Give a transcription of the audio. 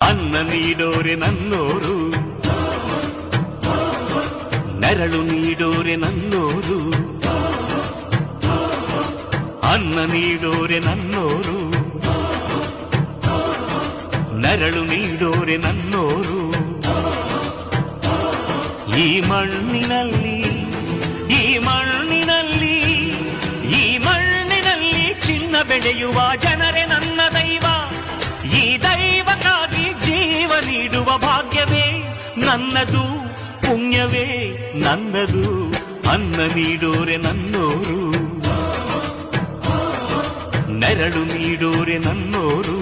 ಅನ್ನ ನೀಡೋರೆ ನನ್ನೋರು, ನೆರಳು ನೀಡೋರೆ ನನ್ನೋರು. ಅನ್ನ ನೀಡೋರೆ ನನ್ನೋರು, ನೆರಳು ನೀಡೋರೆ ನನ್ನೋರು. ಈ ಮಣ್ಣಿನಲ್ಲಿ ಈ ಮಣ್ಣಿನಲ್ಲಿ ಈ ಮಣ್ಣಿನಲ್ಲಿ ಚಿನ್ನ ಬೆಳೆಯುವ ಜನರೇ ನನ್ನ ದೈವ. ಈ ದೈವಕ್ಕಾಗಿ ಜೀವ ನೀಡುವ ಭಾಗ್ಯವೇ ನನ್ನದು, ಪುಣ್ಯವೇ ನನ್ನದು. ಅನ್ನ ನೀಡೋರೆ ನನ್ನೋರು, ನೆರಳು ನೀಡೋರೆ ನನ್ನೋರು.